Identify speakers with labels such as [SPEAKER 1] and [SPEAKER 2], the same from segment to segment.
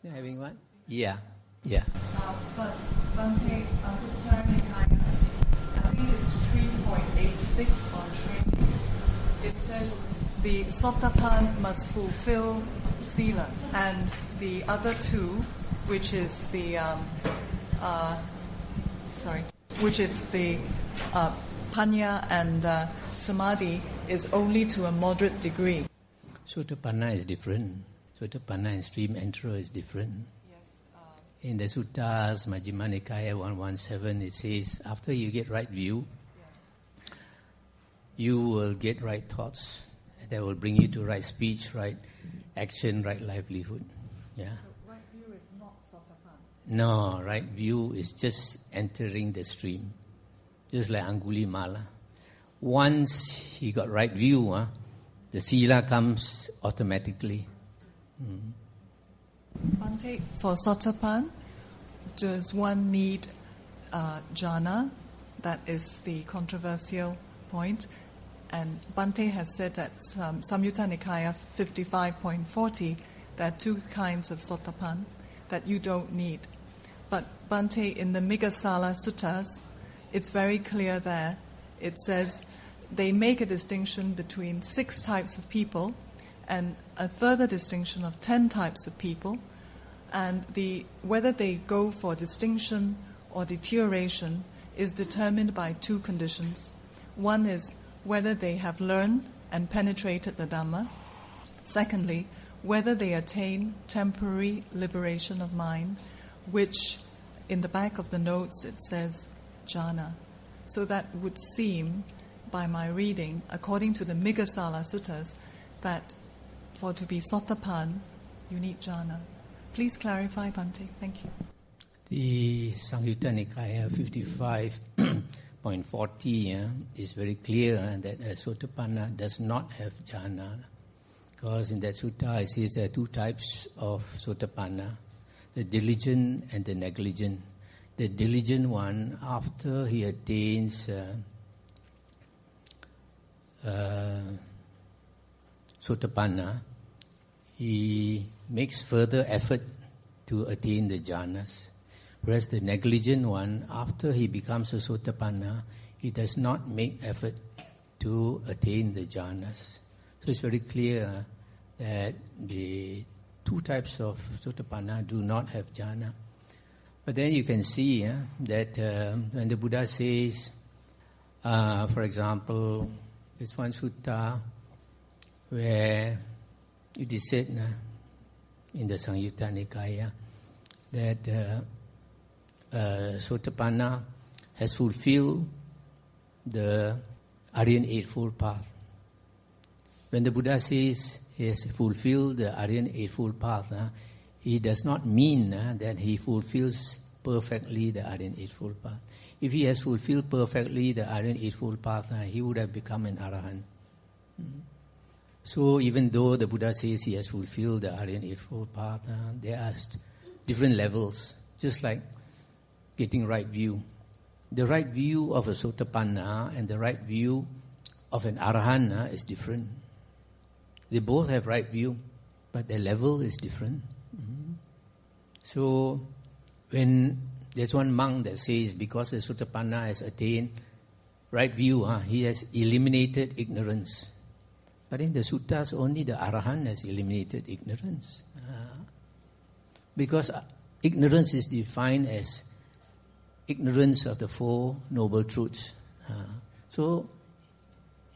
[SPEAKER 1] You're having what? Yeah. Yeah.
[SPEAKER 2] But Bhante, I think it's 3.86 on training. It says the Sotapan must fulfill Sila, and the other two, which is the Panya and Samadhi, is only to a moderate degree.
[SPEAKER 1] Sotapanna is different. Sotapanna and stream enterer is different.
[SPEAKER 2] Yes.
[SPEAKER 1] In the Suttas, Majjhima Nikaya 117, it says, after you get right view,
[SPEAKER 2] Yes.
[SPEAKER 1] you will get right thoughts. That will bring you to right speech, right action, right livelihood. Yeah.
[SPEAKER 2] So right view is not Sotapan.
[SPEAKER 1] No, right view is just entering the stream. Just like Angulimala. Once he got right view, the Sila comes automatically.
[SPEAKER 2] Bhante, for Sotapan, does one need jhana? That is the controversial point. And Bhante has said at Samyutta Nikaya 55.40, there are two kinds of Sotapan that you don't need. But Bhante, in the Migasala Suttas, it's very clear there. It says they make a distinction between 6 types of people and a further distinction of 10 types of people. And whether they go for distinction or deterioration is determined by 2 conditions. One is whether they have learned and penetrated the Dhamma. Secondly, whether they attain temporary liberation of mind, which in the back of the notes it says jhana. So that would seem, by my reading, according to the Migasala Suttas, that for to be Sotapan, you need jhana. Please clarify, Bhante. Thank you.
[SPEAKER 1] The Samyutta Nikaya 55.40 is very clear that a Sotapanna does not have jhana. Because in that sutta it says there are 2 types of Sotapanna, the diligent and the negligent. The diligent one, after he attains Sotapanna, he makes further effort to attain the jhanas. Whereas the negligent one, after he becomes a Sotapanna, he does not make effort to attain the jhanas. So it's very clear that the 2 types of Sotapanna do not have jhana. But then you can see that when the Buddha says, for example, this one sutta where it is said in the Samyutta Nikaya that Sotapanna has fulfilled the Aryan Eightfold Path. When the Buddha says he has fulfilled the Aryan Eightfold Path, he does not mean that he fulfills perfectly the Aryan Eightfold Path. If he has fulfilled perfectly the Aryan Eightfold Path, he would have become an Arahant. So even though the Buddha says he has fulfilled the Aryan Eightfold Path, there are different levels, just like getting right view. The right view of a Sotapanna and the right view of an Arahant is different. They both have right view, but their level is different. So when there's one monk that says because the Sotapanna has attained right view, he has eliminated ignorance. But in the suttas, only the Arahant has eliminated ignorance. Because ignorance is defined as ignorance of the 4 noble truths. So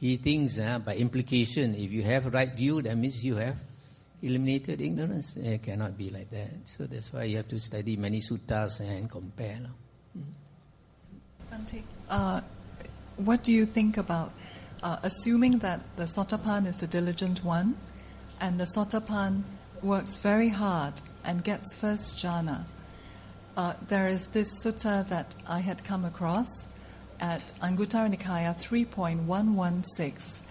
[SPEAKER 1] he thinks by implication, if you have right view, that means you have eliminated ignorance. It cannot be like that. So that's why you have to study many suttas and compare.
[SPEAKER 2] Bhante, what do you think about assuming that the Sotapan is the diligent one, and the Sotapan works very hard and gets first jhana? There is this sutta that I had come across at Anguttara Nikaya 3.116,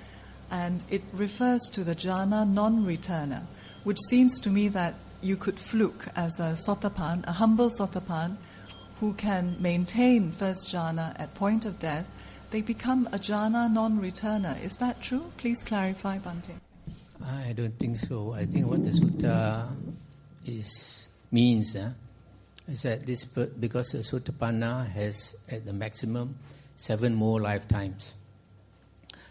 [SPEAKER 2] and it refers to the jhana non-returner, which seems to me that you could fluke as a Sotapan, a humble Sotapan, who can maintain first jhana at point of death. They become a jhana non-returner. Is that true? Please clarify, Bhante.
[SPEAKER 1] I don't think so. I think what the sutta is means is that because the Sotapanna has at the maximum 7 more lifetimes.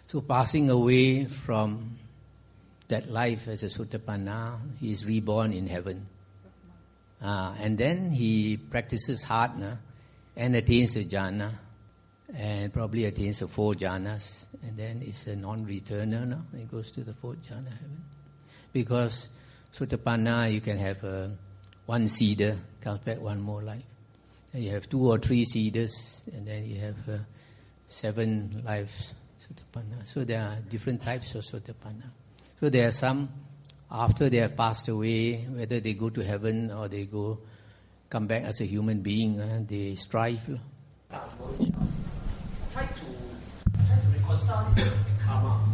[SPEAKER 1] So passing away from that life as a Sotapanna, he is reborn in heaven. And then he practices hard and attains the jhana, and probably attains the 4 jhanas, and then it's a non-returner now. He goes to the 4th jhana heaven. Because Sotapanna, you can have 1 seeder, comes back 1 more life. And you have 2 or 3 seeders, and then you have 7 lives, Sotapanna. So there are different types of Sotapanna. So there are some, after they have passed away, whether they go to heaven or they come back as a human being, they strive.
[SPEAKER 3] Try to reconcile it with karma.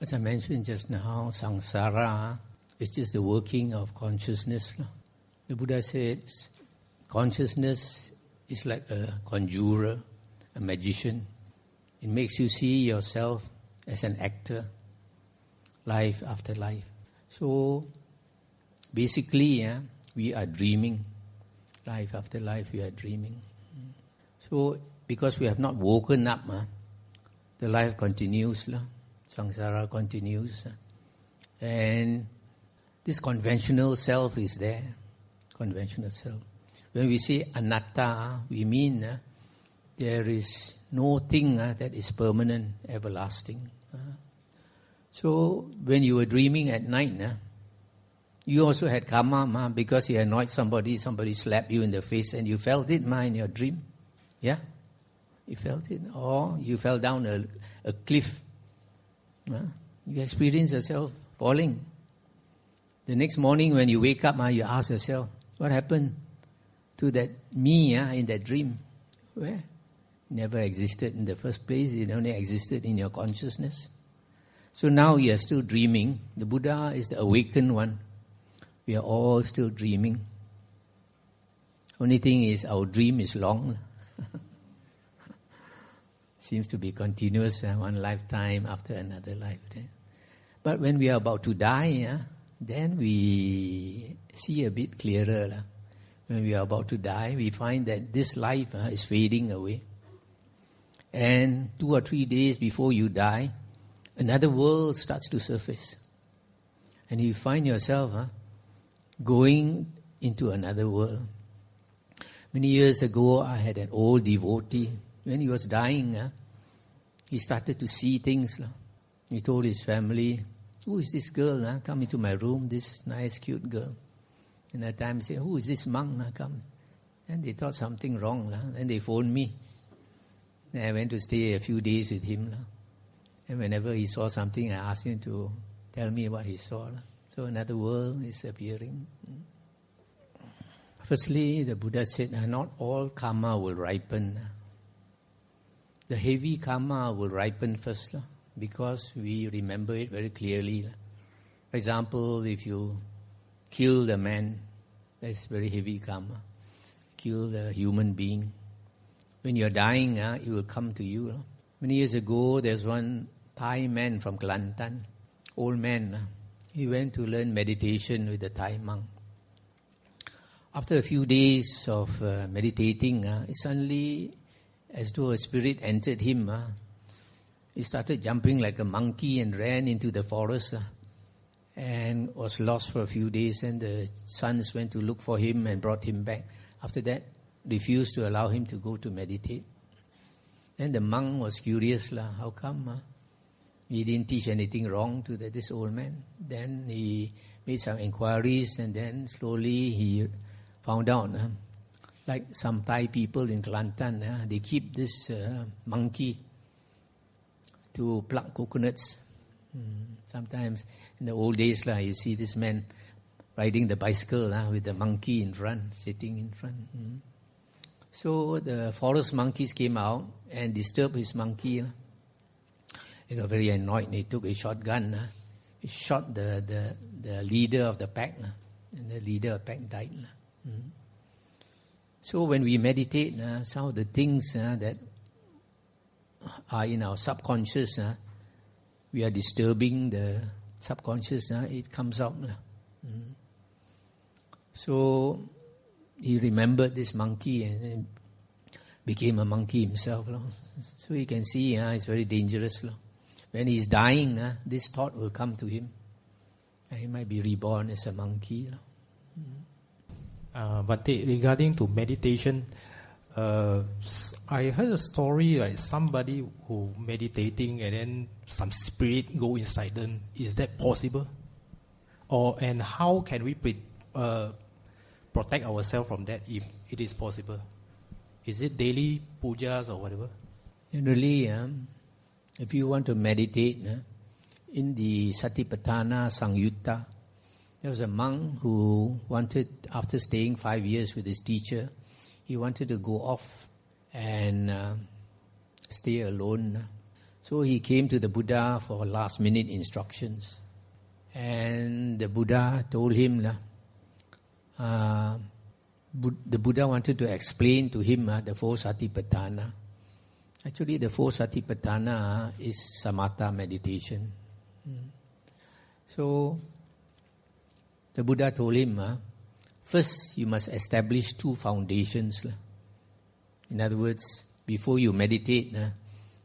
[SPEAKER 1] As I mentioned just now, samsara is just the working of consciousness. The Buddha said consciousness is like a conjurer, a magician. It makes you see yourself as an actor, life after life. So basically, we are dreaming. Life after life, we are dreaming. So because we have not woken up, the life continues. Samsara continues. And this conventional self is there. Conventional self. When we say anatta, we mean there is no thing that is permanent, everlasting. So when you were dreaming at night, you also had karma because you annoyed somebody slapped you in the face and you felt it in your dream. Yeah? You felt it. Or you fell down a cliff. You experience yourself falling. The next morning when you wake up, you ask yourself, what happened to that me in that dream? Where? Never existed in the first place. It only existed in your consciousness. So now you are still dreaming. The Buddha is the awakened one. We are all still dreaming. Only thing is our dream is long. Seems to be continuous, one lifetime after another lifetime. But when we are about to die, then we see a bit clearer. When we are about to die, we find that this life is fading away. And 2 or 3 days before you die, another world starts to surface. And you find yourself going into another world. Many years ago, I had an old devotee. When he was dying, he started to see things. He told his family, who is this girl? Come into my room, this nice, cute girl. And at times he said, who is this monk? Come. And they thought something wrong. Then they phoned me. And I went to stay a few days with him. And whenever he saw something, I asked him to tell me what he saw. So another world is appearing. Firstly, the Buddha said, not all karma will ripen. The heavy karma will ripen first, because we remember it very clearly. For example, if you kill a man, that's very heavy karma. Kill a human being. When you're dying, it will come to you. Many years ago, there's one Thai man from Kelantan, old man. He went to learn meditation with a Thai monk. After a few days of meditating, suddenly, as though a spirit entered him, he started jumping like a monkey and ran into the forest and was lost for a few days. And the sons went to look for him and brought him back. After that, refused to allow him to go to meditate. And the monk was curious, how come he didn't teach anything wrong to this old man? Then he made some inquiries, and then slowly he found out, like some Thai people in Kelantan, they keep this monkey to pluck coconuts. Sometimes in the old days, you see this man riding the bicycle with the monkey in front, sitting in front. So the forest monkeys came out and disturbed his monkey. He got very annoyed. He took a shotgun. He shot the leader of the pack, and the leader of the pack died. So when we meditate, some of the things that are in our subconscious, we are disturbing the subconscious, it comes out. So he remembered this monkey and then became a monkey himself. So you can see it's very dangerous. When he's dying, this thought will come to him. He might be reborn as a monkey.
[SPEAKER 4] Bhante, regarding to meditation, I heard a story like somebody who meditating and then some spirit go inside them. Is that possible? And how can we protect ourselves from that if it is possible? Is it daily pujas or whatever?
[SPEAKER 1] Generally, if you want to meditate, in the Satipatthana Sangyutta, there was a monk who wanted, after staying 5 years with his teacher, he wanted to go off and stay alone. So he came to the Buddha for last minute instructions. And the Buddha told him, the Buddha wanted to explain to him the 4 Satipatthana. Actually, the 4 Satipatthana is samatha meditation. So the Buddha told him, first you must establish 2 foundations. In other words, before you meditate,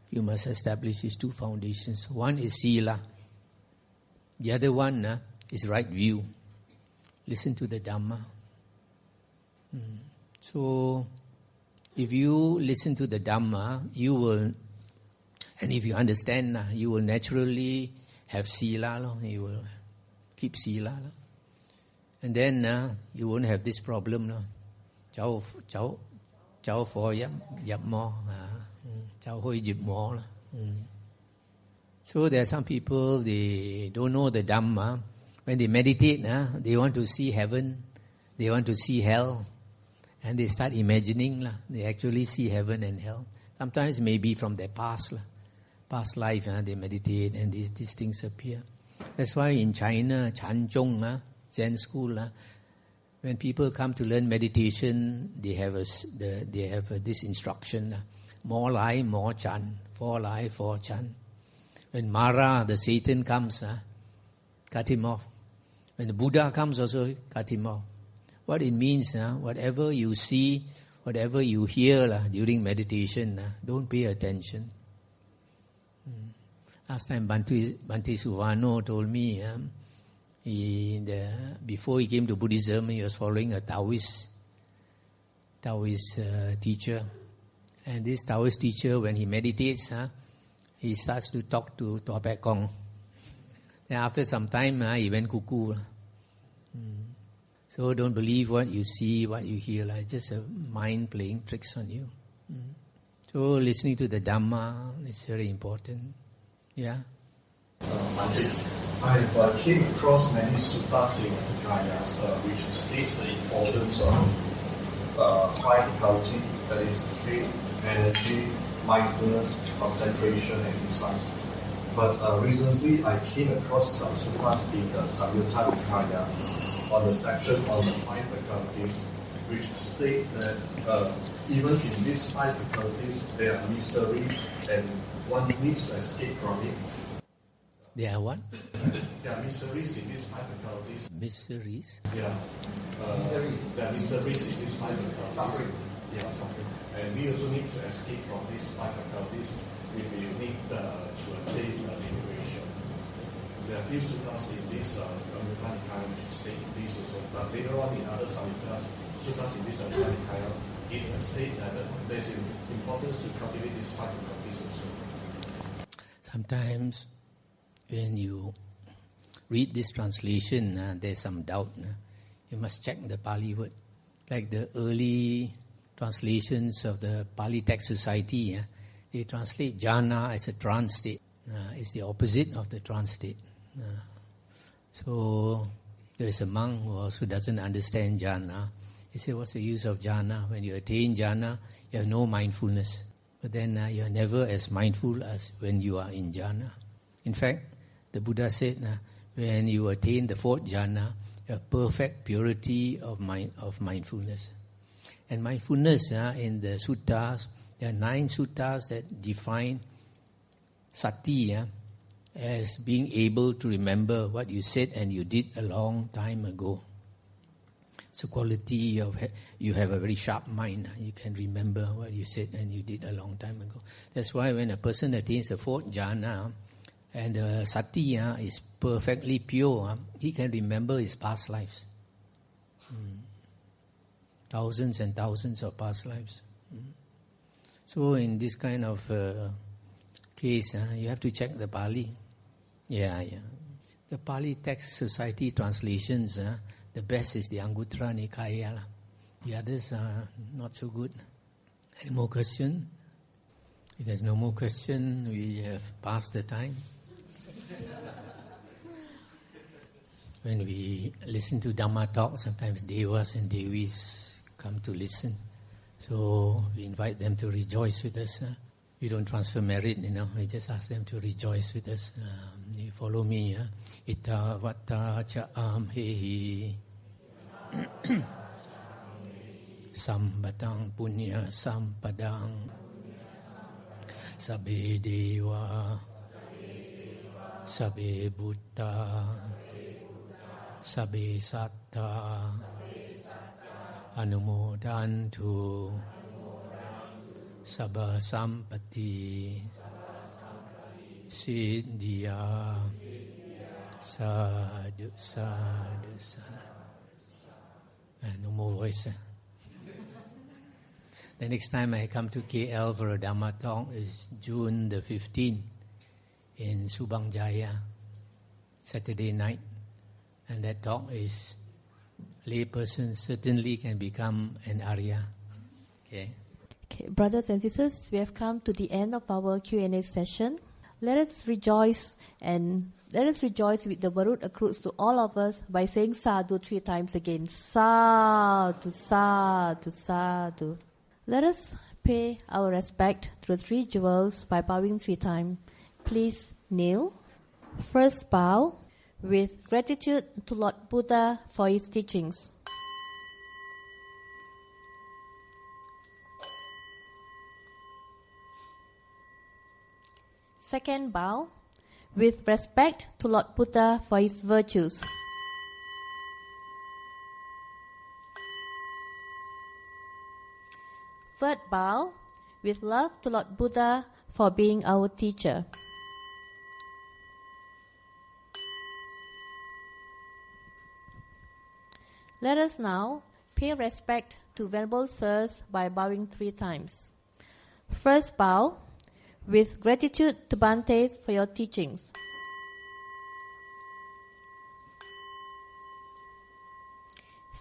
[SPEAKER 1] you must establish these 2 foundations. One is sila. The other one is right view. Listen to the Dhamma. So, if you listen to the Dhamma, you will, and if you understand, you will naturally have sila. You will keep sila. And then you won't have this problem. Cháu phò dập mò, cháu hoi dịp mò. So there are some people, they don't know the Dhamma. When they meditate, they want to see heaven, they want to see hell, and they start imagining. They actually see heaven and hell. Sometimes maybe from their past life, they meditate and these things appear. That's why in China, Chanzhong, Zen school, when people come to learn meditation, they have this instruction: more Lai, more Chan, 4 Lai, 4 Chan. When Mara, the Satan comes, cut him off. When the Buddha comes also, cut him off. What it means, whatever you see, whatever you hear during meditation, don't pay attention. Last time Bhante Suvano told me, before he came to Buddhism, he was following a Taoist teacher. And this Taoist teacher, when he meditates, he starts to talk to Tua Pek Kong. Then after some time, he went cuckoo. So don't believe what you see, what you hear. It's just a mind playing tricks on you. So listening to the Dhamma is very important. Yeah?
[SPEAKER 5] I came across many suttas in Nikayas which states the importance of 5 faculty, that is faith, energy, mindfulness, concentration, and insight. But recently I came across some suttas in the Samyutta Nikaya on the section on the 5 faculties, which state that even in these 5 faculties there are miseries and one needs to escape from it.
[SPEAKER 1] There are what?
[SPEAKER 5] There are miseries in these 5 faculties.
[SPEAKER 1] Miseries?
[SPEAKER 5] Yeah. There are miseries in these 5 faculties. Suffering. Yeah, suffering. And we also need to escape from these 5 faculties if we need to attain liberation. There are few suttas in this Samyutta Nikaya which state this also. But later on in other suttas in this Samyutta Nikaya, it states that there's importance to cultivate these 5 faculties also.
[SPEAKER 1] Sometimes when you read this translation, there's some doubt. You must check the Pali word. Like the early translations of the Pali Text Society, they translate jhana as a trance state. It's the opposite of the trance state. So there is a monk who also doesn't understand jhana. He said, what's the use of jhana? When you attain jhana, you have no mindfulness. But then you are never as mindful as when you are in jhana. In fact, the Buddha said, when you attain the 4th jhana, you have perfect purity of mindfulness. And mindfulness, in the suttas, there are 9 suttas that define sati as being able to remember what you said and you did a long time ago. It's a quality of you have a very sharp mind. You can remember what you said and you did a long time ago. That's why when a person attains the fourth jhana and the sati is perfectly pure, he can remember his past lives. Thousands and thousands of past lives. So in this kind of case, you have to check the Pali. Yeah. The Pali text society translations, the best is the Anguttara Nikaya. The others are not so good. Any more question? If there's no more question, we have passed the time. When we listen to Dhamma talk, sometimes Devas and Devis come to listen. So we invite them to rejoice with us. We don't transfer merit, we just ask them to rejoice with us. You follow me, Ita vata cha amhehi Sambatang punya sampadang Sabe dewa Sabe buddha Sabe satta Anumodantu Sabba sampati Siddhya Sadhu sadhu sadhu. No more voice. The next time I come to KL for a Dhamma talk is June the 15th in Subang Jaya, Saturday night. And that talk is layperson certainly can become an Arya. Okay,
[SPEAKER 6] brothers and sisters, we have come to the end of our Q&A session. Let us rejoice with the Varut accrues to all of us by saying sadhu 3 times again. Sadhu, sadhu, sadhu. Let us pay our respect to the 3 jewels by bowing 3 times. Please kneel. First bow with gratitude to Lord Buddha for his teachings. Second bow with respect to Lord Buddha for his virtues. Third bow with love to Lord Buddha for being our teacher. Let us now pay respect to Venerable Sirs by bowing 3 times. First bow with gratitude to Bhante for your teachings.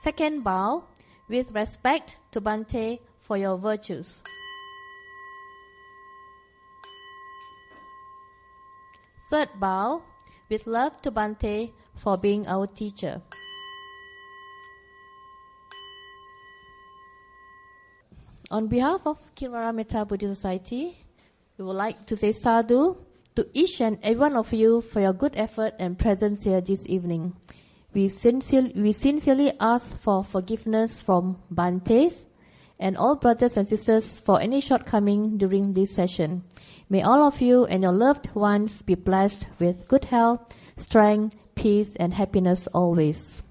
[SPEAKER 6] Second bow with respect to Bhante for your virtues. Third bow with love to Bhante for being our teacher. On behalf of Kinvara Metta Buddhist Society, we would like to say sadhu to each and every one of you for your good effort and presence here this evening. We sincerely ask for forgiveness from Bhantes and all brothers and sisters for any shortcoming during this session. May all of you and your loved ones be blessed with good health, strength, peace, and happiness always.